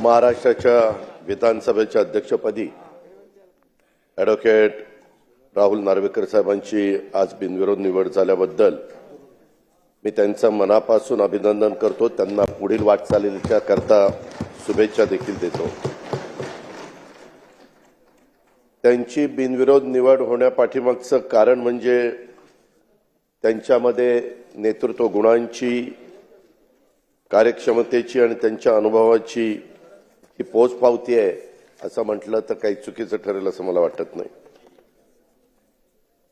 महाराष्ट्राच्या विधानसभेच्या अध्यक्षपदी ॲडव्होकेट राहुल नार्वेकर साहेबांची आज बिनविरोध निवड झाल्याबद्दल मी त्यांचं मनापासून अभिनंदन करतो। त्यांना पुढील वाटचालीच्या करता शुभेच्छा देखील देतो। त्यांची बिनविरोध निवड होण्यापाठीमागचं कारण म्हणजे त्यांच्यामध्ये नेतृत्व गुणांची, कार्यक्षमतेची आणि त्यांच्या अनुभवाची ही पोचपावती आहे असं म्हटलं तर काही चुकीचं ठरेल असं मला वाटत नाही।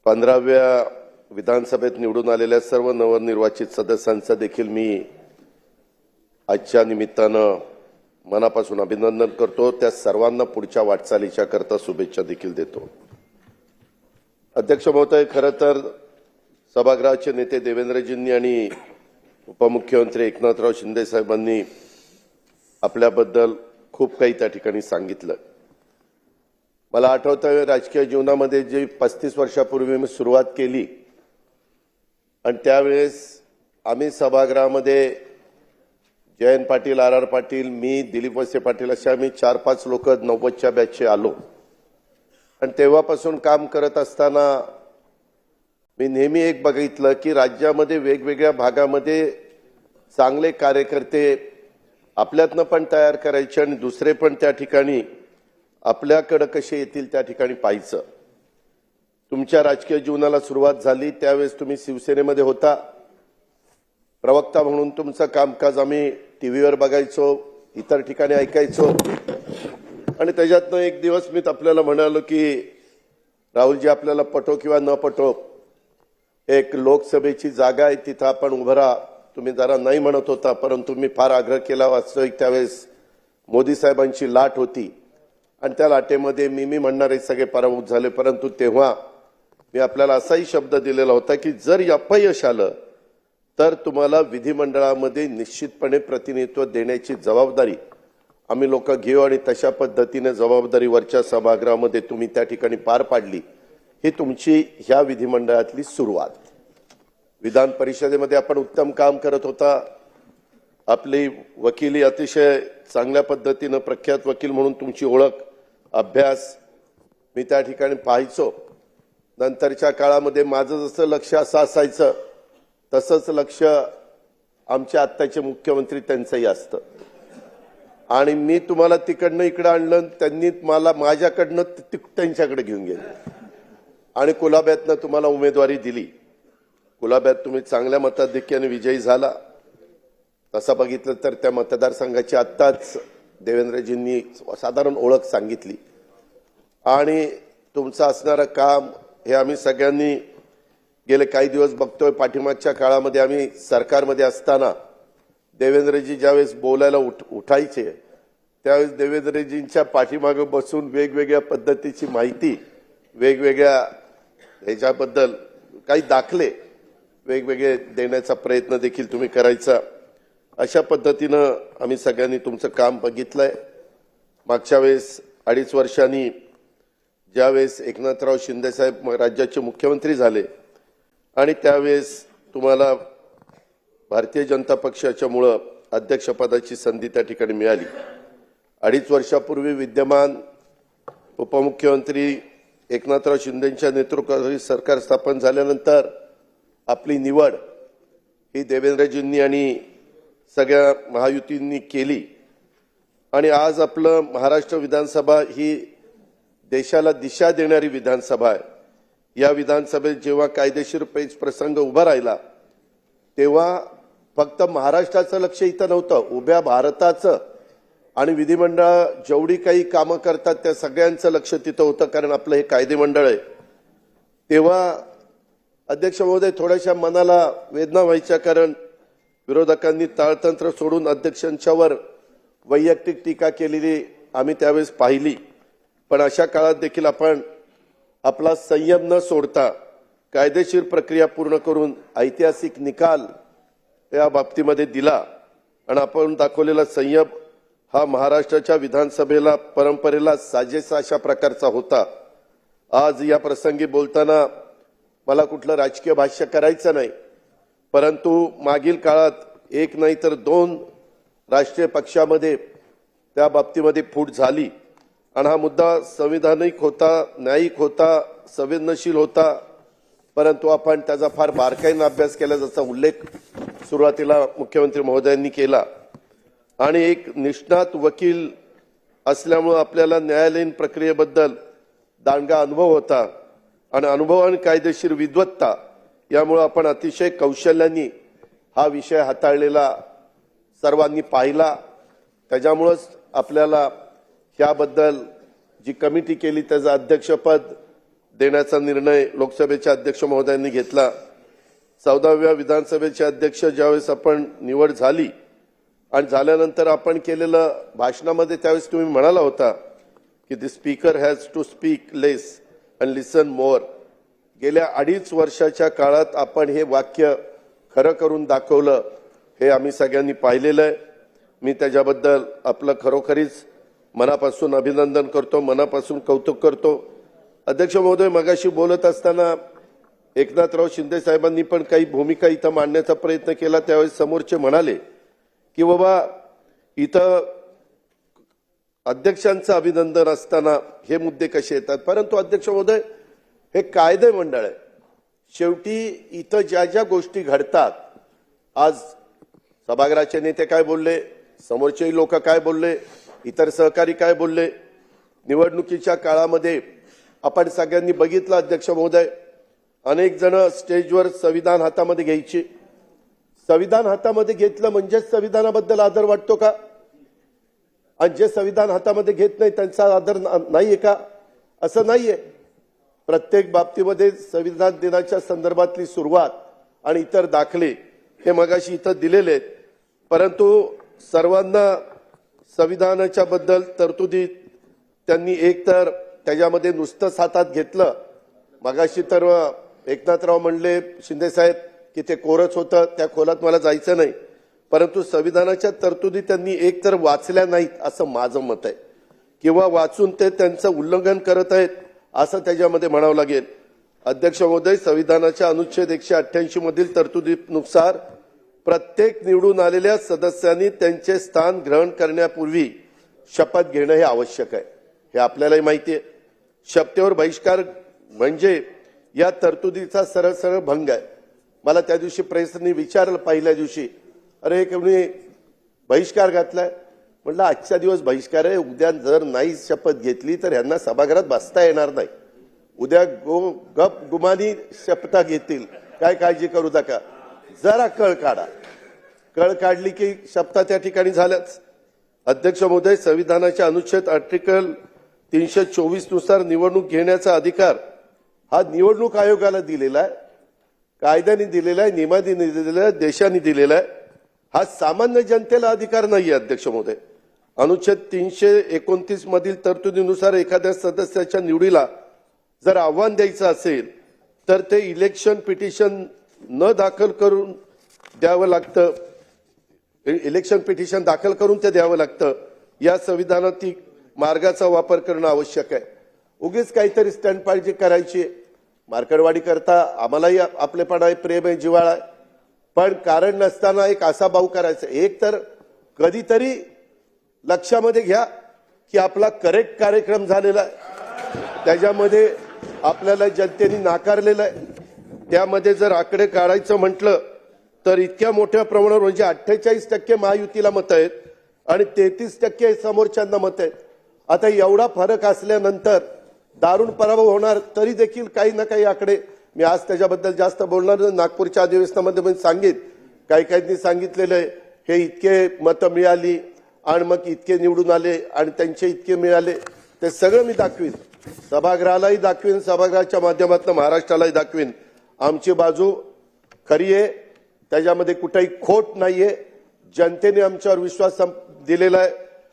15व्या विधानसभेत निवडून आलेल्या सर्व नवनिर्वाचित सदस्यांचं देखील मी आजच्या निमित्तानं मनापासून अभिनंदन करतो। त्या सर्वांना पुढच्या वाटचालीच्या करता शुभेच्छा देखील देतो। अध्यक्ष महोदय, खरं तर सभागृहाचे नेते देवेंद्रजींनी आणि उपमुख्यमंत्री एकनाथराव शिंदे साहेबांनी आपल्याबद्दल खूप काही त्या ठिकाणी सांगितलं। मला आठवतं राजकीय जीवनामध्ये जी 35 वर्षापूर्वी मी सुरुवात केली आणि त्यावेळेस आम्ही सभागृहामध्ये जयंत पाटील, आर पाटील, मी, दिलीप वळसे पाटील असे आम्ही 4-5 लोक 90च्या बॅचचे आलो आणि तेव्हापासून काम करत असताना मी नेहमी एक बघितलं की राज्यामध्ये वेगवेगळ्या भागामध्ये चांगले कार्यकर्ते आपल्यातनं पण तयार करायचे आणि दुसरे पण त्या ठिकाणी आपल्याकडे कसे येतील त्या ठिकाणी पाहायचं। तुमच्या राजकीय जीवनाला सुरुवात झाली त्यावेळेस तुम्ही शिवसेनेमध्ये होता। प्रवक्ता म्हणून तुमचं कामकाज आम्ही टीव्हीवर बघायचो, इतर ठिकाणी ऐकायचो आणि त्याच्यातनं एक दिवस मी आपल्याला म्हणालो की राहुलजी, आपल्याला पटो किंवा न पटो, एक लोकसभेची जागा आहे, तिथं आपण उभं राहा। तुम्ही जरा नाही म्हणत होता, परंतु मी फार आग्रह केला। वास्तविक त्यावेळेस मोदी साहेबांची लाट होती आणि त्या लाटेमध्ये मी म्हणणारे सगळे पराभूत झाले। परंतु तेव्हा मी आपल्याला असाही शब्द दिलेला होता की जर अपयश आलं तर तुम्हाला विधिमंडळामध्ये निश्चितपणे प्रतिनिधित्व देण्याची जबाबदारी आम्ही लोक घेऊ आणि तशा पद्धतीने जबाबदारी वरच्या सभागृहामध्ये तुम्ही त्या ठिकाणी पार पाडली। ही तुमची ह्या विधिमंडळातली सुरुवात। विधान परिषदेमध्ये आपण उत्तम काम करत होता। आपली वकिली अतिशय चांगल्या पद्धतीने प्रख्यात वकील म्हणून तुमची ओळख, अभ्यास मी त्या ठिकाणी पाहायचो। नंतरच्या काळामध्ये माझं जसं लक्ष असं असायचं तसंच लक्ष आमचे आत्ताचे मुख्यमंत्री त्यांचंही असतं आणि मी तुम्हाला तिकडनं इकडे आणलं, त्यांनी मला माझ्याकडनं त्यांच्याकडे घेऊन गेले आणि कुलाब्यातनं तुम्हाला उमेदवारी दिली। कुलाब्यात तुम्ही चांगल्या मताधिक्याने विजयी झाला। तसं बघितलं तर त्या मतदारसंघाची आत्ताच देवेंद्रजींनी साधारण ओळख सांगितली आणि तुमचं असणारं काम हे आम्ही सगळ्यांनी गेले काही दिवस बघतोय। पाठीमागच्या काळामध्ये आम्ही सरकारमध्ये असताना देवेंद्रजी ज्यावेळेस बोलायला उठायचे त्यावेळेस देवेंद्रजींच्या पाठीमागे बसून वेगवेगळ्या पद्धतीची माहिती, वेगवेगळ्या ह्याच्याबद्दल काही दाखले वेगवेगळे देण्याचा प्रयत्न देखील तुम्ही करायचा। अशा पद्धतीनं आम्ही सगळ्यांनी तुमचं काम बघितलंय। मागच्या वेळेस 2.5 वर्षांनी ज्यावेळेस एकनाथराव शिंदे साहेब राज्याचे मुख्यमंत्री झाले आणि त्यावेळेस तुम्हाला भारतीय जनता पक्षाच्यामुळे अध्यक्षपदाची संधी त्या ठिकाणी मिळाली। 2.5 वर्षापूर्वी विद्यमान उपमुख्यमंत्री एकनाथराव शिंदेंच्या नेतृत्वाखाली सरकार स्थापन झाल्यानंतर आपली निवड ही देवेंद्रजींनी आणि सगळ्या महायुतींनी केली आणि आज आपलं महाराष्ट्र विधानसभा ही देशाला दिशा देणारी विधानसभा आहे। या विधानसभेत जेव्हा कायदेशीर पेच प्रसंग उभा राहिला तेव्हा फक्त महाराष्ट्राचं लक्ष इथं नव्हतं, उभ्या भारताचं आणि विधिमंडळ जेवढी काही कामं करतात त्या सगळ्यांचं लक्ष तिथं होतं, कारण आपलं हे कायदेमंडळ आहे। तेव्हा अध्यक्ष महोदय, थोड्याशा मनाला वेदना व्हायच्या, कारण विरोधकांनी ताळतंत्र सोडून अध्यक्षांच्यावर वैयक्तिक टीका केलेली आम्ही त्यावेळेस पाहिली। पण अशा काळात देखील आपण आपला संयम न सोडता कायदेशीर प्रक्रिया पूर्ण करून ऐतिहासिक निकाल या बाबतीमध्ये दिला आणि आपण दाखवलेला संयम हा महाराष्ट्राच्या विधानसभेला, परंपरेला साजेसा अशा प्रकारचा होता। आज या प्रसंगी बोलताना मला कुठलं राजकीय भाष्य करायचं नाही, परंतु मागील काळात एक नाही तर 2 राष्ट्रीय पक्षामध्ये त्या बाबतीमध्ये फूट झाली आणि हा मुद्दा संविधानिक होता, न्यायिक होता, संवेदनशील होता, परंतु आपण त्याचा फार बारकाईने अभ्यास केला, जसा उल्लेख सुरुवातीला मुख्यमंत्री महोदयांनी केला. आणि एक निष्णात वकील असल्यामुळे आपल्याला न्यायालयीन प्रक्रियेबद्दल दांडगा अनुभव होता आणि अनुभव आणि कायदेशीर विद्वत्ता यामुळे आपण अतिशय कौशल्याने हा विषय हाताळलेला सर्वांनी पाहिला. त्याच्यामुळेच आपल्याला याबद्दल जी कमिटी केली त्याचं अध्यक्षपद देण्याचा निर्णय लोकसभेचे अध्यक्ष महोदयांनी घेतला. 14व्या विधानसभेचे अध्यक्ष ज्यावेळेस आपण निवड झाली आणि झाल्यानंतर आपण केलेलं भाषणामध्ये त्यावेळेस तुम्ही म्हणाला होता की the speaker has to speak less and listen more. गेल्या 2.5 वर्षाच्या काळात आपण हे वाक्य खरं करून दाखवलं, हे आम्ही सगळ्यांनी पाहिलेलं आहे. मी त्याच्याबद्दल आपलं खरोखरीच मनापासून अभिनंदन करतो, मनापासून कौतुक करतो. अध्यक्ष महोदय, मगाशी बोलत असताना एकनाथराव शिंदे साहेबांनी पण काही भूमिका इथं मांडण्याचा प्रयत्न केला. त्यावेळेस समोरचे म्हणाले की बाबा इथं अध्यक्षांचं अभिनंदन असताना हे मुद्दे कसे येतात. परंतु अध्यक्ष महोदय, हे कायदे मंडळ आहे. शेवटी इथं ज्या ज्या गोष्टी घडतात, आज सभागृहाचे नेते काय बोलले, समोरचेही लोक काय बोलले, इतर सहकारी काय बोलले, निवडणुकीच्या काळामध्ये आपण सगळ्यांनी बघितलं अध्यक्ष महोदय, अनेक जण स्टेजवर संविधान हातामध्ये घ्यायचे. संविधान हातामध्ये घेतलं म्हणजे संविधानाबद्दल आदर वाटतो का? आणि जे संविधान हातामध्ये घेत नाही त्यांचा आदर नाहीये का? असं नाहीये. प्रत्येक बाबतीमध्ये संविधान दिनाच्या संदर्भातली सुरुवात आणि इतर दाखले हे मगाशी इथं दिलेले आहेत. परंतु सर्वांना संविधानाच्या बद्दल तरतुदी त्यांनी एकतर त्याच्यामध्ये नुसतंच हातात घेतलं. मगाशी तर एकनाथराव म्हणले शिंदे साहेब की ते कोरच होतं, त्या खोलात मला जायचं नाही. परंतु संविधानाच्या तरतुदी त्यांनी एकतर वाचल्या नाहीत असं माझं मत आहे, किंवा वाचून ते त्यांचं उल्लंघन करत आहेत असं त्याच्यामध्ये म्हणावं लागेल. अध्यक्ष महोदय, संविधानाच्या अनुच्छेद 188 मधील तरतुदीनुसार प्रत्येक निवडून आलेल्या सदस्यांनी त्यांचे स्थान ग्रहण करण्यापूर्वी शपथ घेणं हे आवश्यक आहे. हे आपल्यालाही माहिती आहे. शपथेवर बहिष्कार म्हणजे या तरतुदीचा सरळ सरळ भंग आहे. मला त्या दिवशी प्रेसने विचारलं पहिल्या दिवशी, अरे कोणी बहिष्कार घातलाय? म्हटलं आजच्या दिवस बहिष्कार आहे, उद्या जर नाही शपथ घेतली तर यांना सभागृहात बसता येणार नाही. उद्या गप गुमानी शपथा घेतील, काय काळजी करू नका. जरा कळ काढा. कळ काढली की शपथा त्या ठिकाणी झाल्याच. अध्यक्ष महोदय, संविधानाच्या अनुच्छेद आर्टिकल 324 नुसार निवडणूक घेण्याचा अधिकार हा निवडणूक आयोगाला दिलेला आहे, कायद्याने दिलेला आहे, नियमाने दिलेला आहे, देशाने दिलेला आहे. हा सामान्य जनतेला अधिकार नाही. अध्यक्ष महोदय, अनुच्छेद 329 मधील तरतुदीनुसार एखाद्या सदस्याच्या निवडीला जर आव्हान द्यायचं असेल तर ते इलेक्शन पिटिशन न दाखल करून द्यावं लागतं. इलेक्शन पिटिशन दाखल करून ते द्यावं लागतं. या संविधानातील मार्गाचा वापर करणं आवश्यक आहे. उगीच काहीतरी स्टंटबाजी करायची, मार्कडवाडी करता आम्हालाही आपलेपणा आहे, प्रेम आहे, जिव्हाळा आहे, पण कारण नसताना एक असा भाऊ करायचा. एक तर कधीतरी लक्षामध्ये घ्या की आपला करेक्ट कार्यक्रम झालेला आहे, त्याच्यामध्ये आपल्याला जनतेने नाकारलेलं आहे. त्यामध्ये जर आकडे काढायचं म्हटलं तर इतक्या मोठ्या प्रमाणावर म्हणजे 48% महायुतीला मतं आहेत आणि 33% समोरच्यांना मतं आहेत. आता एवढा फरक असल्यानंतर दारुण पराभव होणार, तरी देखील काही ना काही आकडे, मी आज त्याच्याबद्दल जास्त बोलणार नाही. नागपूरच्या अधिवेशनामध्ये पण सांगित, काही काहींनी सांगितलेलं आहे हे इतके मतं मिळाली आणि मग इतके निवडून आले आणि त्यांचे इतके मिळाले. ते सगळं मी दाखवीन, सभागृहालाही दाखवीन, सभागृहाच्या माध्यमातून महाराष्ट्रालाही दाखवीन. आमची बाजू खरी आहे, त्याच्यामध्ये कुठेही खोट नाहीये. जनतेने आमच्यावर विश्वास दिलेला आहे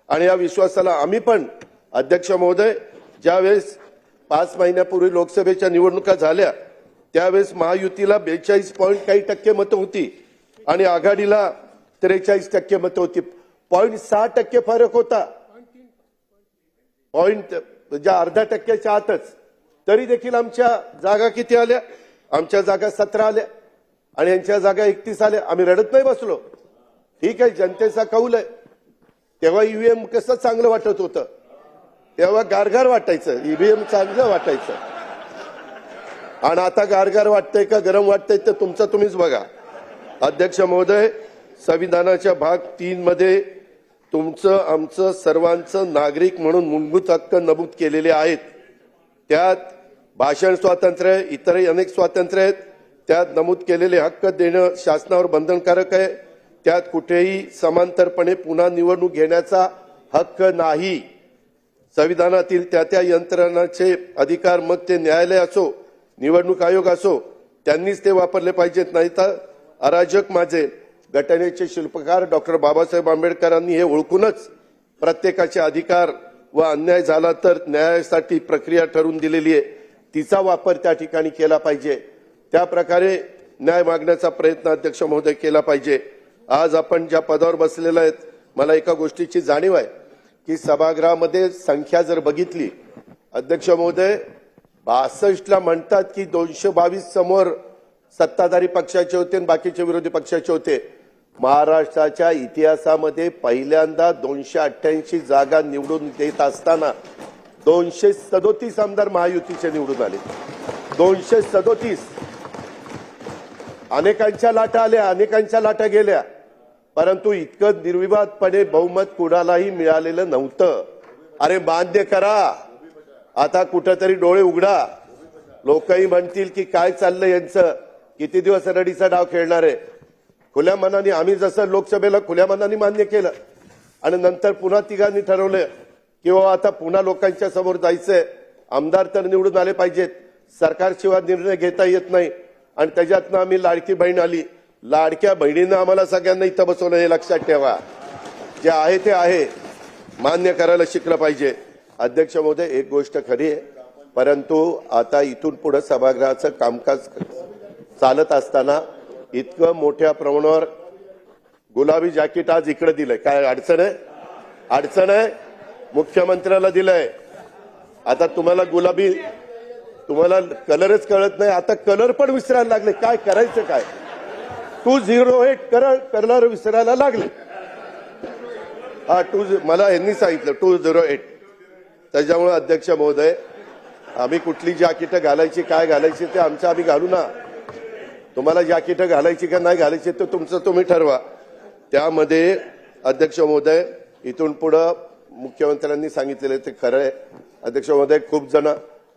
आणि या विश्वासाला आम्ही पण, अध्यक्ष महोदय, ज्यावेळेस 5 महिन्यापूर्वी लोकसभेच्या निवडणुका झाल्या त्यावेळेस महायुतीला 42 पॉईंट काही टक्के मतं होती आणि आघाडीला 43% मतं होती. 0.6% फरक होता, पॉईंट म्हणजे अर्धा टक्क्याच्या आतच. तरी देखील आमच्या जागा किती आल्या? आमच्या जागा 17 आल्या आणि यांच्या जागा 31 आल्या. आम्ही रडत नाही बसलो. ठीक आहे, जनतेचा कौल आहे. तेव्हा ईव्हीएम कसं चांगलं वाटत होतं, तेव्हा गारगार वाटायचं, ईव्हीएम चांगलं वाटायचं. आणि आता गारगार वाटतंय का गरम वाटतंय ते तुमचं तुम्हीच बघा. अध्यक्ष महोदय, संविधानाच्या भाग 3 मध्ये तुमचं आमचं सर्वांचं नागरिक म्हणून मूलभूत हक्क नमूद केलेले आहेत. त्यात भाषण स्वातंत्र्य, इतरही अनेक स्वातंत्र्य आहेत. त्यात नमूद केलेले हक्क देणं शासनावर बंधनकारक आहे. त्यात कुठेही समांतरपणे पुन्हा निवडणूक घेण्याचा हक्क नाही. संविधानातील त्या यंत्रणाचे अधिकार, मग ते न्यायालय असो, निवडणूक आयोग असो, त्यांनीच ते वापरले पाहिजेत. नाही तर अराजक माझे घटनेचे शिल्पकार डॉक्टर बाबासाहेब आंबेडकरांनी हे ओळखूनच प्रत्येकाचे अधिकार व अन्याय झाला तर न्यायासाठी प्रक्रिया ठरवून दिलेली आहे, तिचा वापर त्या ठिकाणी केला पाहिजे. त्या प्रकारे न्याय मागण्याचा प्रयत्न अध्यक्ष महोदय केला पाहिजे. आज आपण ज्या पदावर बसलेला आहेत, मला एका गोष्टीची जाणीव आहे की सभागृहामध्ये संख्या जर बघितली, अध्यक्ष महोदय, 62ला म्हणतात की 222 समोर सत्ताधारी पक्षाचे होते आणि बाकीचे विरोधी पक्षाचे होते. महाराष्ट्राच्या इतिहासामध्ये पहिल्यांदा 288 जागा निवडून देत असताना 237 आमदार महायुतीचे निवडून आले. 237. अनेकांच्या लाटा आल्या, अनेकांच्या लाटा गेल्या, परंतु इतकं निर्विवादपणे बहुमत कुणालाही मिळालेलं नव्हतं. अरे मान्य करा, आता कुठेतरी डोळे उघडा. लोकही म्हणतील की काय चाललंय यांचं, किती दिवस रडीचा डाव खेळणार आहे. खुल्या मनाने आम्ही जसं लोकसभेला खुल्या मनाने मान्य केलं आणि नंतर पुन्हा तिघांनी ठरवलं की आता पुन्हा लोकांच्या समोर जायचंय, आमदार तर निवडून आले पाहिजेत, सरकारशिवाय निर्णय घेता येत नाही. आणि त्याच्यातनं आम्ही लाडकी बहीण आली. लाडक्या बहिणीनं आम्हाला सगळ्यांना इथं बसवलं, हे लक्षात ठेवा. जे आहे ते आहे, मान्य करायला शिकलं पाहिजे. अध्यक्ष महोदय, एक गोष्ट खरी आहे, परंतु आता इथून पुढे सभागृहाचं कामकाज चालत असताना इतकं मोठ्या प्रमाणावर गुलाबी जॅकेट आज इकडे दिलंय, काय अडचण आहे? अडचण आहे. मुख्यमंत्र्याला दिलंय. आता तुम्हाला गुलाबी, तुम्हाला कलरच कळत नाही, आता कलर पण विसरायला लागले. काय करायचं काय? 208 कलर विसरायला लागले. हा मला यांनी सांगितलं 208. त्याच्यामुळे अध्यक्ष महोदय, आम्ही कुठली जॅकेट घालायची, काय घालायची ते आमचं आम्ही घालू ना. तुम्हाला जॅकेट घालायची का नाही घालायची ते तुमचं तुम्ही ठरवा. त्यामध्ये अध्यक्ष महोदय, इथून पुढे मुख्यमंत्र्यांनी सांगितलेलं ते खरं आहे. अध्यक्ष महोदय, खूप जण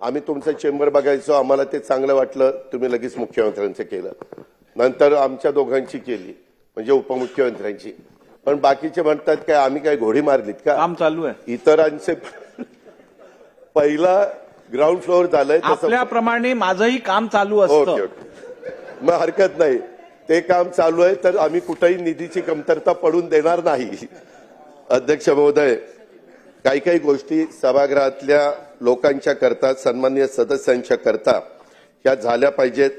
आम्ही तुमचं चेंबर बघायचो, आम्हाला ते चांगलं वाटलं, तुम्ही लगेच मुख्यमंत्र्यांचं केलं. नंतर आमच्या दोघांची केली, म्हणजे उपमुख्यमंत्र्यांची. पण बाकीचे म्हणतात काय आम्ही काय घोडी मारलीत का? काम चालू आहे. इतरांचे पहिला ग्राउंड फ्लोअर झालंय, आपल्याप्रमाणे माझंही काम चालू असतं. ओके, मग हरकत नाही. ते काम चालू आहे तर आम्ही कुठेही निधीची कमतरता पडून देणार नाही. अध्यक्ष महोदय, काही काही गोष्टी सभागृहातल्या लोकांच्या करता, सन्माननीय सदस्यांच्या करता ह्या झाल्या पाहिजेत.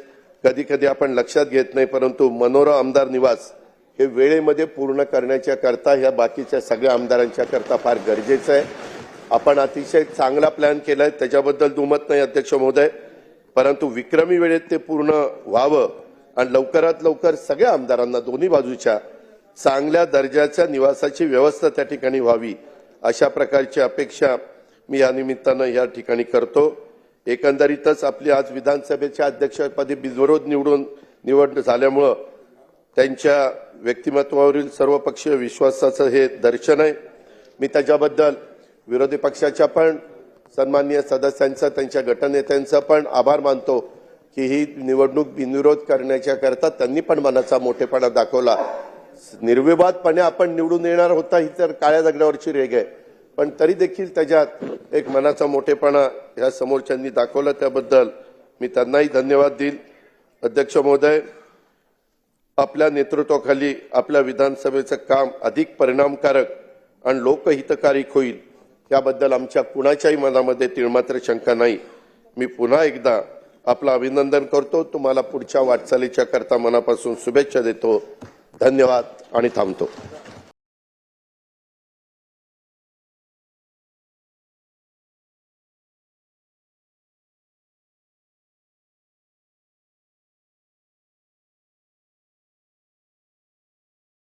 कधी कधी आपण लक्षात घेत नाही, परंतु मनोरा आमदार निवास हे वेळेमध्ये पूर्ण करण्याच्या करता ह्या बाकीच्या सगळ्या आमदारांच्या करता फार गरजेचं आहे. आपण अतिशय चांगला प्लॅन केलाय, त्याच्याबद्दल दुमत नाही अध्यक्ष महोदय, परंतु विक्रमी वेळेत ते पूर्ण व्हावं आणि लवकरात लवकर सगळ्या आमदारांना दोन्ही बाजूच्या चांगल्या दर्जाच्या निवासाची व्यवस्था त्या ठिकाणी व्हावी, अशा प्रकारची अपेक्षा मी या निमित्तानं या ठिकाणी करतो. एकंदरीतच आपली आज विधानसभेच्या अध्यक्षपदी बिनविरोध निवड झाल्यामुळं त्यांच्या व्यक्तिमत्वावरील सर्वपक्षीय विश्वासाचं हे दर्शन आहे. मी त्याच्याबद्दल विरोधी पक्षाच्या पण सन्माननीय सदस्यांचा, त्यांच्या गटनेत्यांचा पण आभार मानतो की ही निवडणूक बिनविरोध करण्याच्या करता त्यांनी पण मनाचा मोठेपणा दाखवला. निर्विवादपणे आपण निवडून येणार होता ही तर काळ्या दगडावरची रेघ आहे, पण तरी देखील त्याच्यात एक मनाचा मोठेपणा ह्या समोरच्यांनी दाखवला, त्याबद्दल मी त्यांनाही धन्यवाद देईल. अध्यक्ष महोदय, आपल्या नेतृत्वाखाली आपल्या विधानसभेचं काम अधिक परिणामकारक आणि लोकहितकारी होईल याबद्दल आमच्या कुणाच्याही मनामध्ये तिळमात्र शंका नाही. मी पुन्हा एकदा आपलं अभिनंदन करतो. तुम्हाला पुढच्या वाटचालीच्या करता मनापासून शुभेच्छा देतो. धन्यवाद आणि थांबतो.